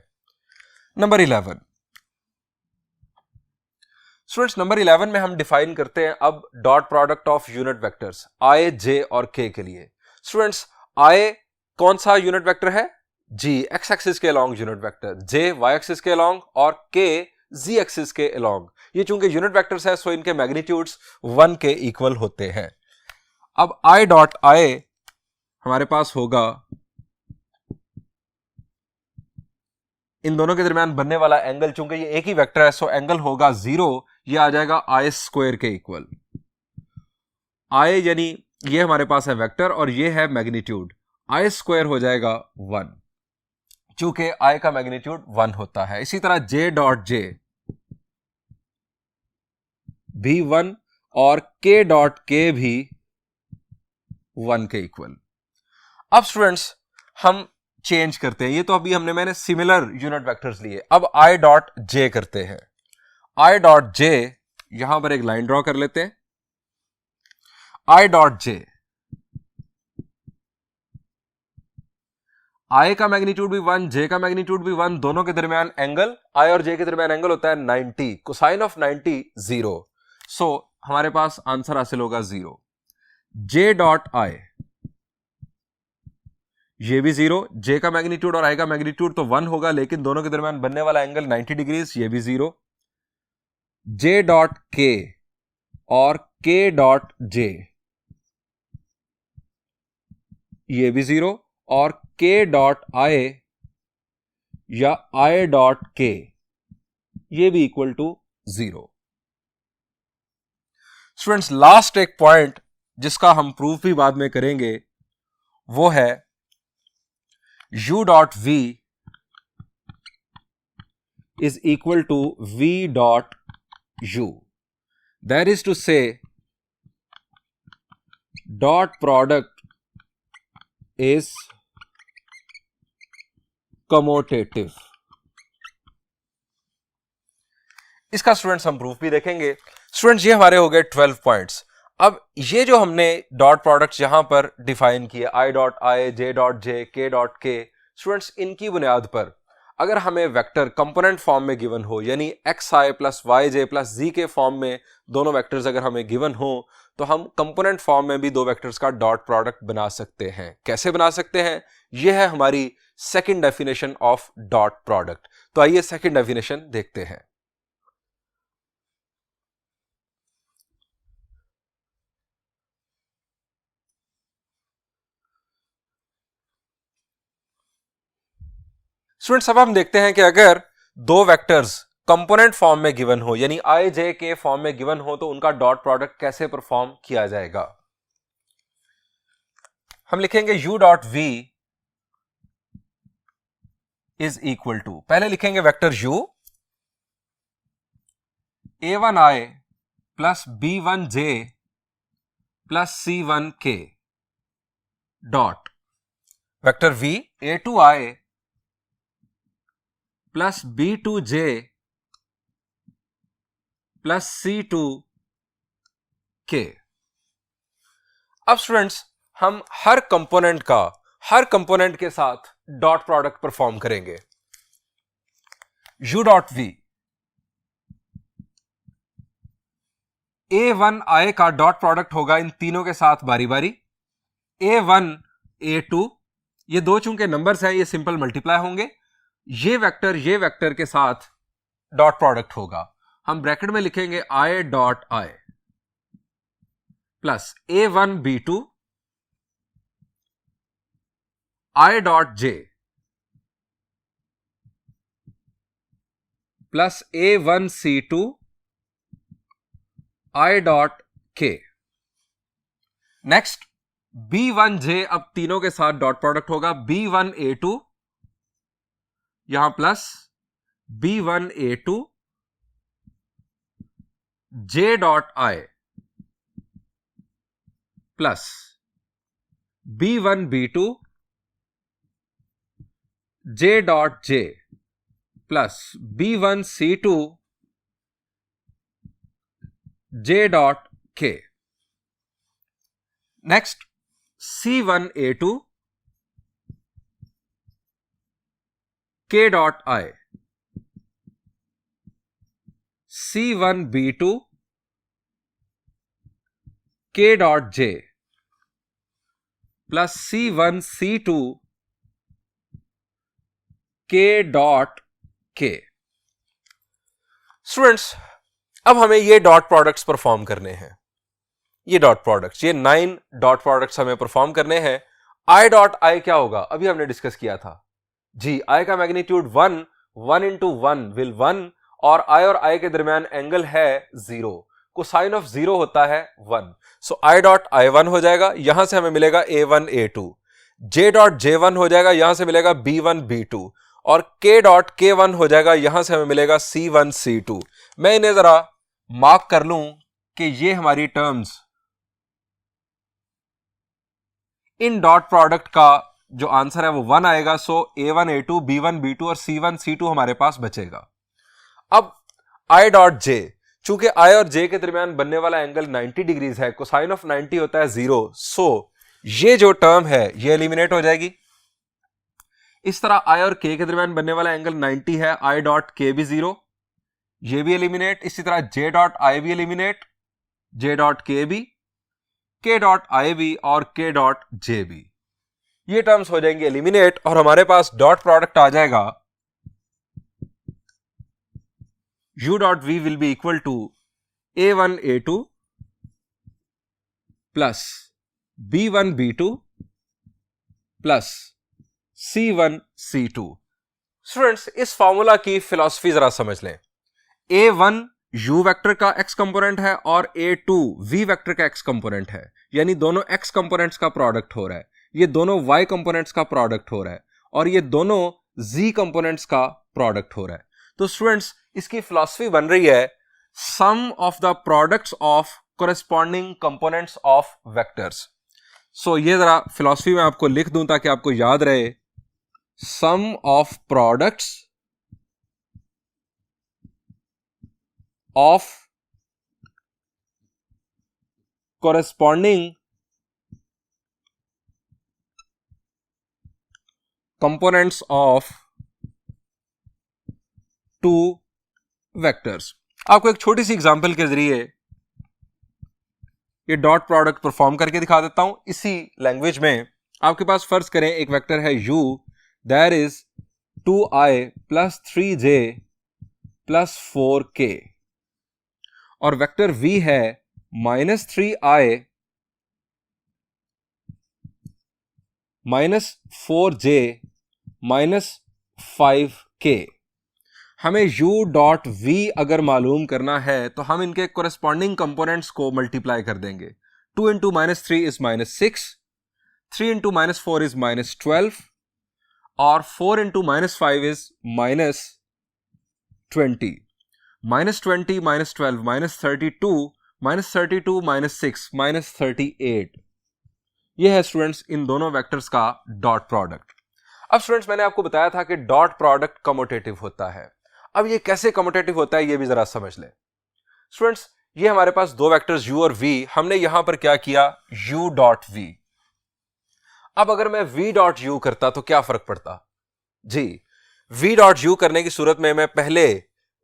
नंबर 11। स्टूडेंट्स नंबर 11 में हम डिफाइन करते हैं अब dot product of unit vectors i, j और k के लिए। स्टूडेंट्स i कौन सा यूनिट वेक्टर है? g x एक्सिस के along unit vector, j y axis के अलोंग और k z एक्सिस के अलोंग। ये चूंकि यूनिट वेक्टर्स हैं सो इनके मैग्नीट्यूड्स 1 के इक्वल होते हैं। अब i डॉट i हमारे पास होगा इन दोनों के दरमियान बनने वाला एंगल, चूंकि ये एक ही वेक्टर है सो एंगल होगा जीरो, ये आ जाएगा i स्क्वायर के इक्वल। i यानी ये हमारे पास है वेक्टर और ये है मैग्नीट्यूड, i स्क्वायर हो जाएगा 1, चूंकि i का मैग्नीट्यूड 1 होता है। इसी तरह j डॉट j भी 1 और k डॉट k भी 1 के इक्वल। अब स्टूडेंट्स हम चेंज करते हैं, ये तो अभी मैंने सिमिलर यूनिट वेक्टर्स लिए। अब i डॉट j करते हैं। i डॉट j, यहां पर एक लाइन ड्रॉ कर लेते हैं। i डॉट j, i का मैग्नीट्यूड भी 1, j का मैग्नीट्यूड भी 1, दोनों के दरमियान एंगल, i और j के दरमियान एंगल होता है 90, कोसाइन ऑफ 90 0। सो हमारे पास आंसर हासिल होगा 0। j डॉट i, ये भी 0, j का मैग्नीट्यूड और i का मैग्नीट्यूड तो 1 होगा लेकिन दोनों के दरमियान बनने वाला एंगल 90 डिग्रीज, ये भी 0। j डॉट k और k डॉट j, ये भी 0 और k डॉट i या i डॉट k, ये भी इक्वल टू 0। स्टूडेंट्स लास्ट एक पॉइंट जिसका हम प्रूफ भी बाद में करेंगे वो है u dot v is equal to v dot u. That is to say, dot product is commutative. इसका स्टूडेंट्स हम प्रूफ भी देखेंगे। स्टूडेंट्स ये हमारे हो गए 12 पॉइंट्स। अब ये जो हमने डॉट प्रोडक्ट्स यहां पर डिफाइन किए, i dot i, j dot j, k dot k, students इनकी बुनियाद पर अगर हमें वेक्टर कंपोनेंट फॉर्म में गिवन हो, यानी xi plus yj plus z के फॉर्म में दोनों वेक्टर्स अगर हमें गिवन हो तो हम कंपोनेंट फॉर्म में भी दो वेक्टर्स का डॉट प्रोडक्ट बना सकते हैं। कैसे बना सकते हैं? यह है हमारी second definition of dot product. तो आइए सेकंड डेफिनेशन देखते हैं। स्टूडेंट्स अब हम देखते हैं कि अगर दो वेक्टर्स कंपोनेंट फॉर्म में गिवन हो, यानी आई जे के फॉर्म में गिवन हो, तो उनका डॉट प्रोडक्ट कैसे परफॉर्म किया जाएगा। हम लिखेंगे u dot v is equal to, पहले लिखेंगे vector u a1i plus b1j plus c1k dot vector v a2i plus b2j plus c2k। अब स्टूडेंट्स हम हर कंपोनेंट के साथ डॉट प्रोडक्ट परफॉर्म करेंगे। u डॉट v a1i का डॉट प्रोडक्ट होगा इन तीनों के साथ बारी बारी, a1 a2, ये दो चूंकि नंबर्स हैं ये सिंपल मल्टीप्लाई होंगे, ये वेक्टर के साथ डॉट प्रोडक्ट होगा। हम ब्रैकेट में लिखेंगे i dot i plus a1 b2 i dot j plus a1 c2 i dot k। Next b1j, अब तीनों के साथ डॉट प्रोडक्ट होगा, b1 a2 यहां plus b1 a2 j dot i plus b1 b2 j dot j plus b1 c2 j dot k। Next c1 a2 k dot i, c1 b2 k dot j plus c1 c2 k dot k। Students अब हमें ये dot products perform करने हैं, ये dot products, ये 9 dot products हमें perform करने हैं। i डॉट i क्या होगा, अभी हमने डिस्कस किया था जी, i का मैग्नीट्यूड 1 इंटू 1 विल 1, और i और i के दरमियान एंगल है 0, कोसाइन ऑफ 0 होता है 1, सो i डॉट i1 हो जाएगा, यहां से हमें मिलेगा a1 a2, j dot j1 हो जाएगा, यहां से मिलेगा b1 b2, और k डॉट k1 हो जाएगा, यहां से हमें मिलेगा c1 c2। मैं इन्हें जरा मार्क कर लूं कि ये हमारी टर्म्स इन डॉट प्रोडक्ट का जो आंसर है वो 1 आएगा, सो a1 a2 b1 b2 और c1 c2 हमारे पास बचेगा। अब i डॉट j, चूंकि i और j के दरमियान बनने वाला एंगल 90 डिग्रीज है, कोसाइन ऑफ 90 होता है 0, सो ये जो टर्म है ये एलिमिनेट हो जाएगी। इस तरह i और k के दरमियान बनने वाला एंगल 90 है, i डॉट k भी 0, ये भी एलिमिनेट। इसी तरह j डॉट i भी एलिमिनेट, j डॉट k भी, k डॉट i भी और k डॉट j भी, ये टर्म्स हो जाएंगे एलिमिनेट, और हमारे पास डॉट प्रोडक्ट आ जाएगा u dot v will be equal to a1 a2 plus b1 b2 plus c1 c2। Students इस फॉर्मूला की फिलॉसफी जरा समझ लें। a1 u वेक्टर का x कंपोनेंट है और a2 v वेक्टर का x कंपोनेंट है, यानी दोनों x कंपोनेंट्स का प्रोडक्ट हो रहा है, ये दोनों y कंपोनेंट्स का प्रोडक्ट हो रहा है, और ये दोनों z कंपोनेंट्स का प्रोडक्ट हो रहा है। तो स्टूडेंट्स इसकी फिलॉसफी बन रही है sum of the products of corresponding components of vectors. So ये जरा फिलॉसफी में आपको लिख दूं ताकि आपको याद रहे, sum of products of corresponding components of two vectors. आपको एक छोटी सी एग्जांपल के जरिए ये डॉट प्रोडक्ट परफॉर्म करके दिखा देता हूं इसी लैंग्वेज में। आपके पास फर्ज करें एक वेक्टर है u, that is 2i plus 3j plus 4k, और वेक्टर v है -3i minus 4j minus 5k। हमें u डॉट v अगर मालूम करना है तो हम इनके कोरेस्पॉन्डिंग कंपोनेंट्स को मल्टीप्लाई कर देंगे। 2 इंटू -3 इज -6, 3 इंटू -4 इज -12 और 4 इंटू -5 इज -20। -20 -12 -32 -32 -6 -38। यह है स्टूडेंट्स इन दोनों वेक्टर्स का डॉट प्रोडक्ट। अब स्टूडेंट्स मैंने आपको बताया था कि डॉट प्रोडक्ट कम्यूटेटिव होता है। अब ये कैसे कम्यूटेटिव होता है ये भी जरा समझ लें। स्टूडेंट्स ये हमारे पास दो वेक्टर्स u और v, हमने यहां पर क्या किया, u डॉट v। अब अगर मैं v डॉट u करता तो क्या फर्क पड़ता जी। v डॉट u करने की सूरत में मैं पहले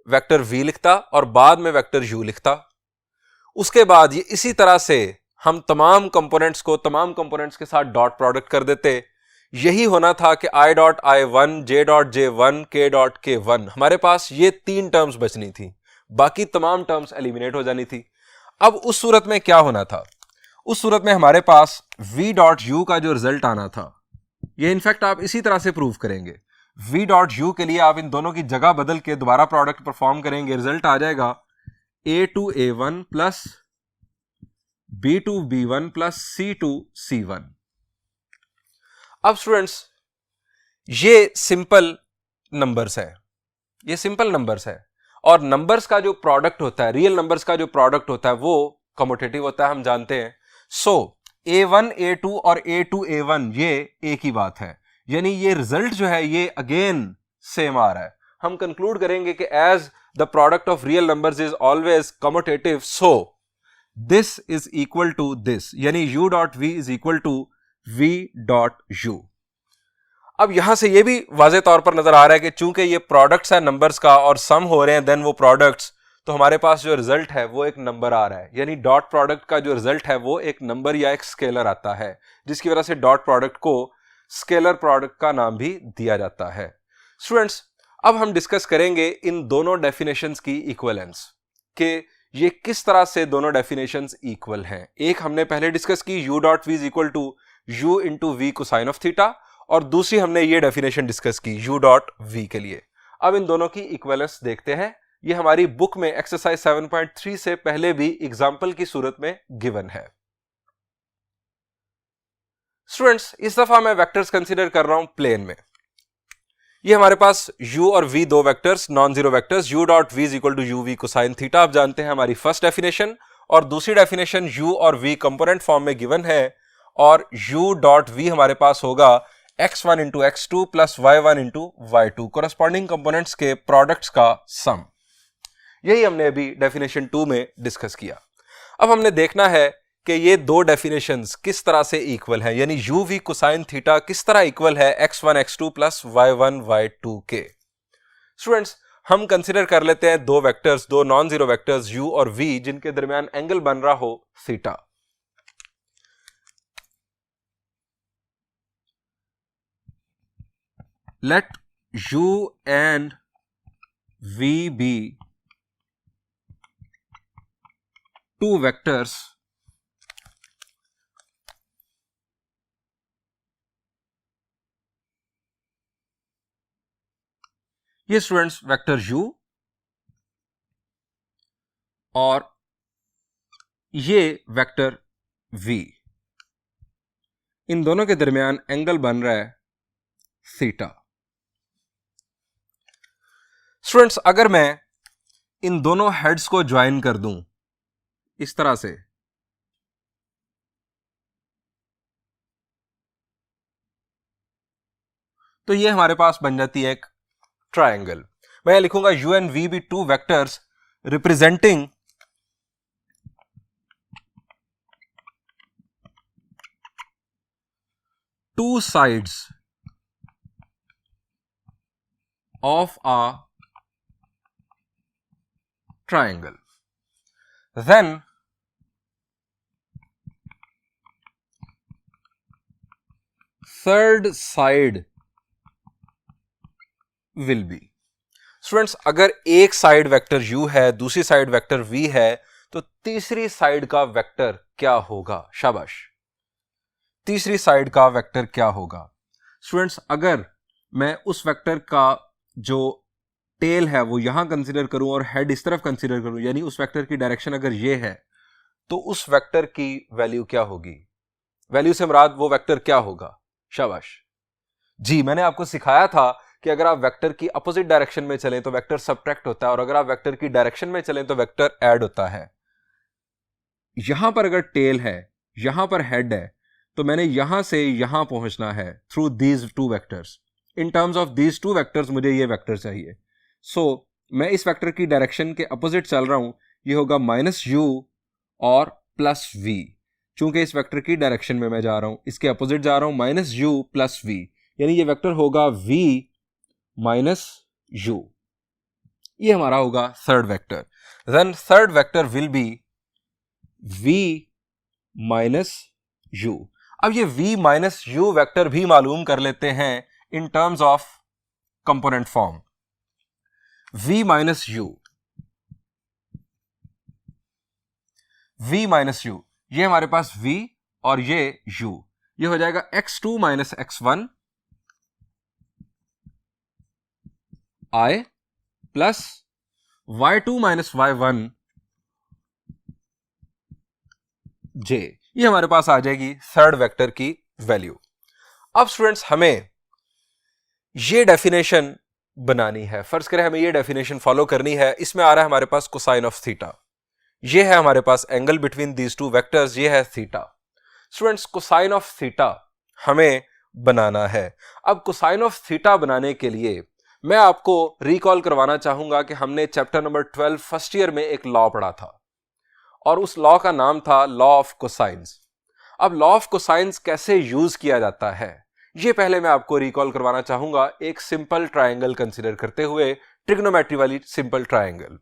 वेक्टर v लिखता और बाद में वेक्टर u लिखता। उसके बाद ये इसी तरह से हम तमाम कंपोनेंट्स के साथ डॉट प्रोडक्ट कर देते। यही होना था कि i dot i1, j dot j1, k dot k1, हमारे पास ये 3 टर्म्स बचनी थी, बाकी तमाम टर्म्स एलिमिनेट हो जानी थी। अब उस सूरत में क्या होना था, उस सूरत में हमारे पास v डॉट u का जो रिजल्ट आना था, ये इनफैक्ट आप इसी तरह से प्रूव करेंगे। v डॉट u के लिए आप इन दोनों की जगह बदल के दोबारा प्रोडक्ट परफॉर्म करेंगे, रिजल्ट आ जाएगा a two a1 plus b two b1 plus c two c1। अब स्टूडेंट्स ये सिंपल नंबर्स है, ये सिंपल नंबर्स है और नंबर्स का जो प्रोडक्ट होता है, रियल नंबर्स का जो प्रोडक्ट होता है वो कम्यूटेटिव होता है, हम जानते हैं। सो a1 a2 और a2 a1 ये एक ही बात है, यानी ये रिजल्ट जो है ये अगेन सेम आ रहा है। हम कंक्लूड करेंगे कि as the product of real numbers is always commutative, so this is equal to this, यानी u dot v is equal to v dot u। अब यहां से यह भी वाज़ेह तौर पर नजर आ रहा है कि चूंकि ये प्रोडक्ट्स है नंबर्स का और सम हो रहे हैं देन वो प्रोडक्ट्स, तो हमारे पास जो रिजल्ट है वो एक नंबर आ रहा है, यानी डॉट प्रोडक्ट का जो रिजल्ट है वो एक नंबर या एक स्केलर आता है, जिसकी वजह से डॉट प्रोडक्ट को स्केलर प्रोडक्ट का नाम भी दिया जाता है। स्टूडेंट्स अब हम डिस्कस करेंगे इन दोनों डेफिनेशंस की इक्वलेंस, कि ये किस तरह से दोनों डेफिनेशंस इक्वल हैं। एक हमने पहले डिस्कस की u dot v is equal to u into v cosine of theta, और दूसरी हमने ये डेफिनेशन डिस्कस की u डॉट v के लिए। अब इन दोनों की इक्वलेंस देखते हैं। ये हमारी बुक में एक्सरसाइज 7.3 से पहले भी एग्जाम्पल की सूरत में गिवन है। स्टूडेंट्स इस दफा मैं वेक्टर्स कंसीडर कर रहा हूं प्लेन में। ये हमारे पास u और v दो vectors, non zero vectors, u dot v is equal to u v cosine theta. आप जानते हैं हमारी फर्स्ट डेफिनेशन, और दूसरी डेफिनेशन u और v कंपोनेंट फॉर्म में गिवन है, और u डॉट v हमारे पास होगा x1 into x2 plus y1 into y2, corresponding components के प्रोडक्ट्स का सम। यही हमने अभी डेफिनेशन 2 में डिस्कस किया। अब हमने देखना है कि ये दो डेफिनेशंस किस तरह से इक्वल हैं, यानी u v कोसाइन थीटा किस तरह इक्वल है x1 x2 plus y1 y2 के। स्टूडेंट्स हम कंसिडर कर लेते हैं दो वेक्टर्स, दो नॉन जीरो वेक्टर्स u और v, जिनके दरमियान एंगल बन रहा हो theta. Let u and v be two vectors ये स्टूडेंट्स वेक्टर u और ये वेक्टर v, इन दोनों के दरमियान एंगल बन रहा है थीटा। स्टूडेंट्स अगर मैं इन दोनों हेड्स को ज्वाइन कर दूं इस तरह से, तो ये हमारे पास बन जाती है एक ट्रायंगल। मैं लिखूंगा u and v be two vectors representing two sides of a triangle. Then third side will be, students अगर एक साइड वेक्टर u है, दूसरी साइड वेक्टर v है, तो तीसरी साइड का वेक्टर क्या होगा? शाबाश, तीसरी साइड का वेक्टर क्या होगा? स्टूडेंट्स अगर मैं उस वेक्टर का जो टेल है वो यहां कंसीडर करूं और हेड इस तरफ कंसीडर करूं, यानी उस वेक्टर की डायरेक्शन अगर ये है तो उस वेक्टर की वैल्यू क्या होगी? वैल्यू से मुराद वो वेक्टर क्या होगा? शाबाश जी, मैंने आपको सिखाया था कि अगर आप वेक्टर की अपोजिट डायरेक्शन में चलें तो वेक्टर सबट्रैक्ट होता है और अगर आप वेक्टर की डायरेक्शन में चलें तो वेक्टर ऐड होता है। यहां पर अगर टेल है, यहां पर हेड है, तो मैंने यहां से यहां पहुंचना है through these two vectors. In terms of these two vectors मुझे ये वेक्टर चाहिए। सो मैं इस वेक्टर की डायरेक्शन के अपोजिट चल रहा हूं, ये होगा -u और +v। चूंकि इस वेक्टर की डायरेक्शन में मैं जा रहा हूं, इसके अपोजिट जा रहा हूं, -u + v, यानी ये वेक्टर होगा v - u। ये हमारा होगा third vector. Then third vector will be v - u। अब ये v - u वेक्टर भी मालूम कर लेते हैं in terms of component form. v - u, v - u, ये हमारे पास v और ये u, ये हो जाएगा x2 - x1 i plus y2 - y1 j। ये हमारे पास आ जाएगी थर्ड वेक्टर की वैल्यू। अब स्टूडेंट्स हमें ये डेफिनेशन बनानी है। फर्ज करें हमें ये डेफिनेशन फॉलो करनी है। इसमें आ रहा है हमारे पास कोसाइन ऑफ थीटा, ये है हमारे पास angle between these two vectors, ये है theta. Students cosine of theta हमें बनाना है। अब कोसाइन ऑफ थीटा बनाने के लिए मैं आपको रिकॉल करवाना चाहूंगा कि हमने चैप्टर नंबर 12 फर्स्ट ईयर में एक लॉ पढ़ा था और उस लॉ का नाम था लॉ ऑफ कोसाइंस। अब लॉ ऑफ कोसाइंस कैसे यूज किया जाता है ये पहले मैं आपको रिकॉल करवाना चाहूंगा, एक सिंपल ट्रायंगल कंसीडर करते हुए, ट्रिग्नोमेट्री वाली सिंपल ट्रायंगल।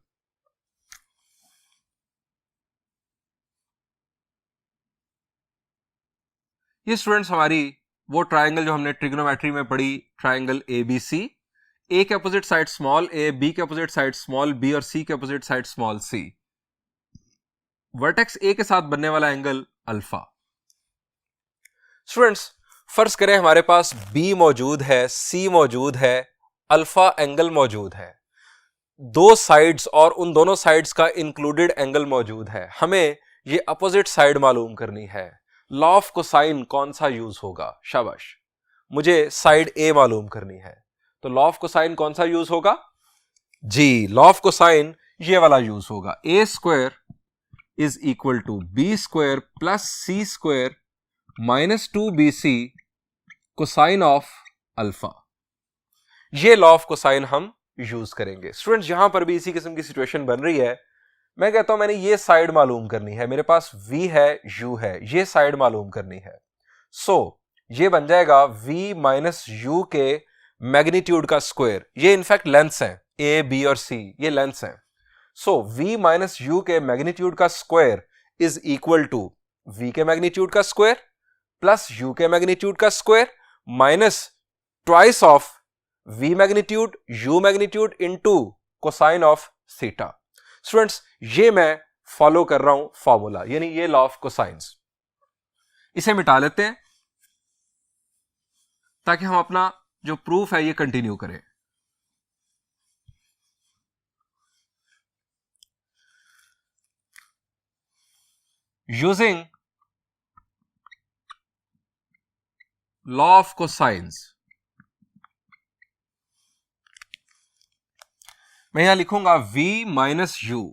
ये स्टूडेंट्स हमारी वो ट्रायंगल जो हमने ट्रिग्नोमेट्री में पढ़ी, ट्रायंगल ABC। ए के opposite side small a, B के अपोजिट साइड स्मॉल b और सी के opposite side small c। Vertex A के साथ बनने वाला एंगल अल्फा। स्टूडेंट्स फर्ज करें हमारे पास b मौजूद है, c मौजूद है, अल्फा एंगल मौजूद है, दो साइड्स और उन दोनों साइड्स का इंक्लूडेड एंगल मौजूद है। हमें ये अपोजिट साइड मालूम करनी है। लॉ ऑफ कोसाइन कौन सा यूज होगा? शाबाश, मुझे साइड ए मालूम करनी है, तो लॉ ऑफ कोसाइन कौन सा यूज होगा? जी, लॉ ऑफ कोसाइन ये वाला यूज होगा। a square is equal to b square plus c square -2bc cosine of alpha. ये लॉ ऑफ कोसाइन हम यूज करेंगे। स्टूडेंट्स यहां पर भी इसी किस्म की सिचुएशन बन रही है। मैं कहता हूं मैंने ये साइड मालूम करनी है, मेरे पास v है, u है, ये साइड मालूम करनी है। सो ये बन जाएगा v - u के मैग्नीट्यूड का स्क्वायर। ये इनफैक्ट लेंथ्स हैं, a, b और c, ये लेंथ्स हैं। सो v - u के मैग्नीट्यूड का square is equal to v के मैग्नीट्यूड का स्क्वायर प्लस u के मैग्नीट्यूड का square minus twice of v magnitude u magnitude into cosine of theta. Students ये मैं फॉलो कर रहा हूं फॉर्मूला, यानी ये लॉ ऑफ कोसाइंस। इसे मिटा लेते हैं ताकि हम अपना जो प्रूफ है ये कंटिन्यू करें। यूजिंग लॉ ऑफ कोसाइंस, मैं यहां लिखूंगा v - u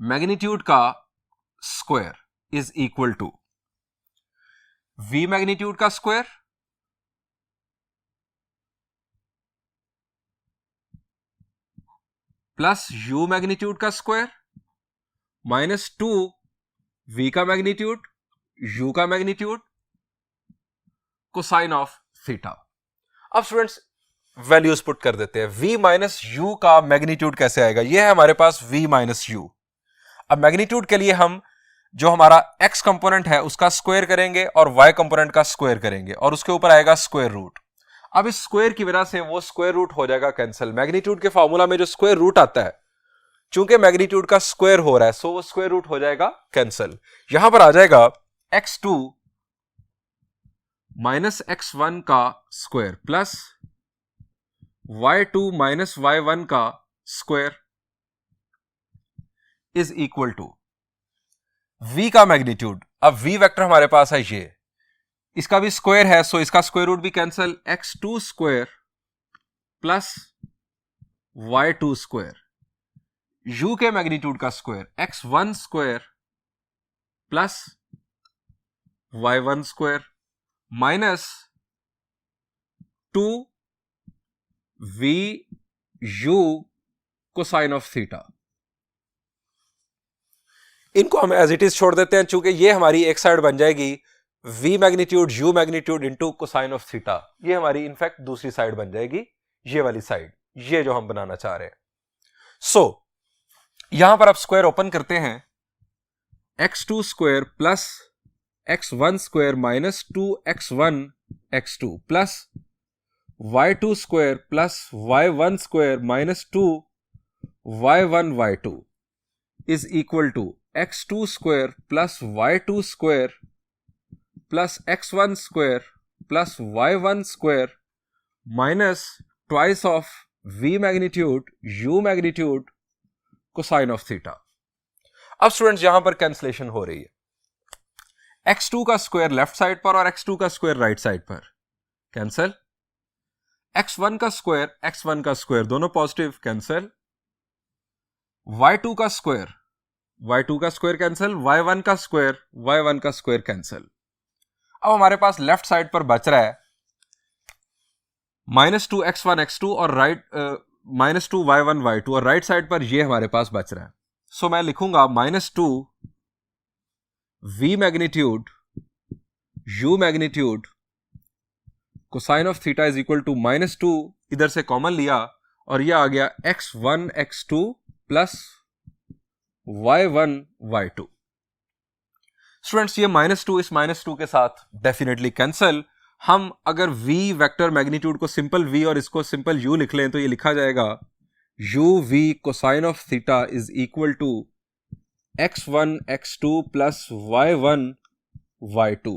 मैग्नीट्यूड का square is equal to v magnitude का स्क्वायर प्लस u मैग्नीट्यूड का स्क्वायर -2 v का मैग्नीट्यूड u का मैग्नीट्यूड कोसाइन ऑफ थीटा। अब स्टूडेंट्स वैल्यूज पुट कर देते हैं। v - u का मैग्नीट्यूड कैसे आएगा? यह है हमारे पास v - u। अब मैग्नीट्यूड के लिए हम जो हमारा x कंपोनेंट है उसका स्क्वायर करेंगे और y कंपोनेंट का स्क्वायर करेंगे और उसके ऊपर आएगा स्क्वायर रूट। अब इस स्क्वायर की वजह से वो स्क्वायर रूट हो जाएगा कैंसिल। मैग्नीट्यूड के फॉर्मूला में जो स्क्वायर रूट आता है, चूंकि मैग्नीट्यूड का स्क्वायर हो रहा है सो वो स्क्वायर रूट हो जाएगा कैंसिल। यहां पर आ जाएगा x2 माइनस x1 का square plus y2 minus y1 का square is equal to v का मैग्नीट्यूड। अब v वेक्टर हमारे पास है ये, इसका भी स्क्वायर है, सो इसका स्क्वायर रूट भी cancel, x2 square plus y2 square, u के मैग्नीट्यूड का square x1 square plus y1 square minus 2vu cosine of theta. इनको हम एज इट इज छोड़ देते हैं, चूंकि ये हमारी एक साइड बन जाएगी v magnitude u magnitude into cosine of theta. ये हमारी इनफैक्ट दूसरी साइड बन जाएगी, ये वाली साइड, ये जो हम बनाना चाह रहे हैं। सो यहां पर आप स्क्वायर ओपन करते हैं, x2 square plus x1 square minus 2x1 x2 plus y2 square plus y1 square minus 2y1 y2 is equal to x2 square plus y2 square plus x1 square plus y1 square minus twice of v magnitude u magnitude cosine of theta. अब students यहां पर cancellation हो रही है, x2 का square left side पर और x2 का स्क्वायर राइट साइड पर कैंसिल, x1 का स्क्वायर दोनों पॉजिटिव कैंसिल, y2 का स्क्वायर कैंसिल, y1 का स्क्वायर कैंसिल। अब हमारे पास लेफ्ट साइड पर बच रहा है माइनस 2x1 x2 और राइट माइनस 2y1 y2 और राइट साइड पर ये हमारे पास बच रहा है। सो मैं लिखूंगा minus 2 v magnitude u magnitude cosine of theta is equal to minus 2, इधर से कॉमन लिया और यह आ गया x1 x2 plus y1 y2। Students ये माइनस 2 इस माइनस 2 के साथ डेफिनेटली कैंसिल। हम अगर v वेक्टर मैग्नीट्यूड को सिंपल v और इसको सिंपल u लिख लें तो ये लिखा जाएगा u v cosine of theta is equal to x1 x2 plus y1 y2।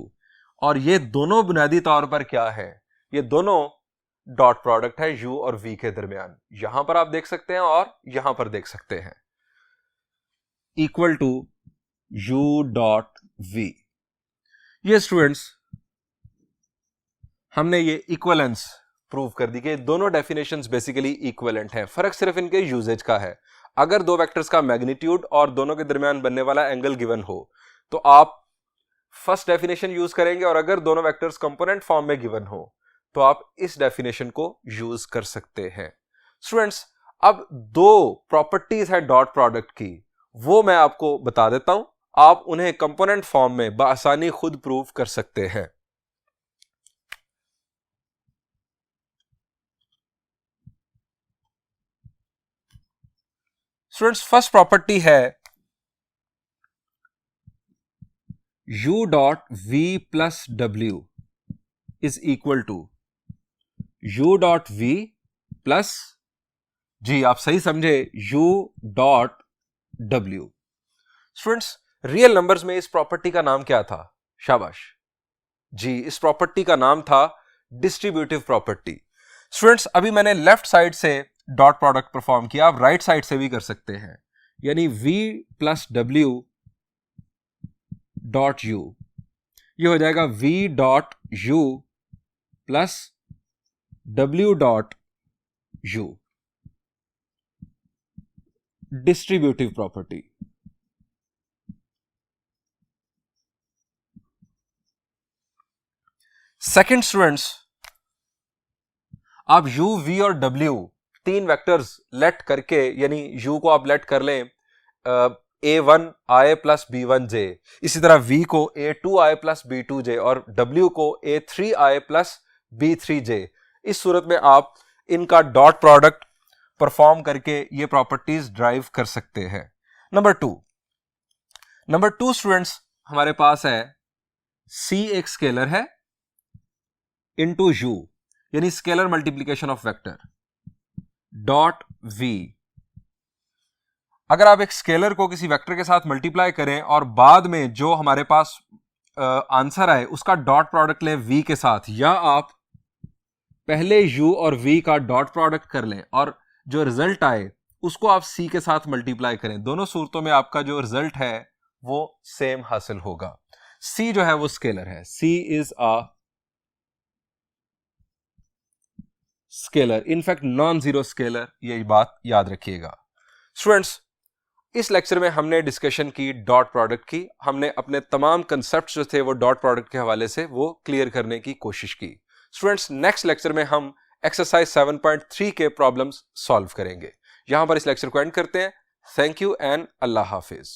और ये दोनों बुनियादी तौर पर क्या है, ये दोनों डॉट प्रोडक्ट है u और v के दरमियान। यहां पर आप देख सकते हैं और यहां पर देख सकते हैं, equal to u dot v। ये स्टूडेंट्स हमने ये इक्वलेंस प्रूव कर दी कि दोनों डेफिनेशंस बेसिकली इक्विवेलेंट हैं, फर्क सिर्फ इनके यूजेज का है। अगर दो वेक्टर्स का मैग्नीट्यूड और दोनों के दरमियान बनने वाला एंगल गिवन हो तो आप फर्स्ट डेफिनेशन यूज करेंगे, और अगर दोनों वेक्टर्स कंपोनेंट फॉर्म में गिवन हो तो आप इस डेफिनेशन को यूज कर सकते हैं। स्टूडेंट्स अब दो प्रॉपर्टीज है डॉट प्रोडक्ट की, वो मैं आपको बता देता हूं, आप उन्हें कंपोनेंट फॉर्म में बआसानी खुद प्रूव कर सकते हैं। स्टूडेंट्स फर्स्ट प्रॉपर्टी है u dot v plus w is equal to u dot v plus, जी आप सही समझे, u dot w। Students real numbers में इस प्रॉपर्टी का नाम क्या था? शाबाश जी, इस प्रॉपर्टी का नाम था डिस्ट्रीब्यूटिव प्रॉपर्टी। स्टूडेंट्स अभी मैंने लेफ्ट साइड से डॉट प्रोडक्ट परफॉर्म किया, आप राइट साइड से भी कर सकते हैं, यानी v plus w dot u, ये हो जाएगा v dot u plus w dot u, distributive property. Second students, आप u, v और w तीन वेक्टर्स लेट करके, यानी u को आप लेट कर लें a1i प्लस b1j, इसी तरह v को a2i प्लस b2j और w को a3i प्लस b3j। इस सूरत में आप इनका डॉट प्रोडक्ट परफॉर्म करके ये प्रॉपर्टीज ड्राइव कर सकते हैं। नंबर टू स्टूडेंट्स हमारे पास है c एक स्केलर है इनटू u, यानी scalar multiplication of vector dot v। अगर आप एक स्केलर को किसी वेक्टर के साथ मल्टीप्लाई करें और बाद में जो हमारे पास आंसर आए उसका डॉट प्रोडक्ट लें v के साथ, या आप पहले u और v का डॉट प्रोडक्ट कर लें और जो रिजल्ट आए उसको आप c के साथ मल्टीप्लाई करें, दोनों सूरतों में आपका जो रिजल्ट है वो सेम हासिल होगा। c जो है वो स्केलर है, c is a scalar, in fact non zero scalar, यही बात याद रखिएगा। स्टूडेंट्स, इस लेक्चर में हमने डिस्कशन की डॉट प्रोडक्ट की, हमने अपने तमाम कंसेप्ट्स जो थे वो डॉट प्रोडक्ट के हवाले से वो क्लियर करने की कोशिश की। स्टूडेंट्स, नेक्स्ट लेक्चर में हम एक्सरसाइज 7.3 के प्रॉब्लम्स सॉल्व करेंगे। यहां पर इस लेक्चर को एंड करते हैं। Thank you and Allah Hafiz.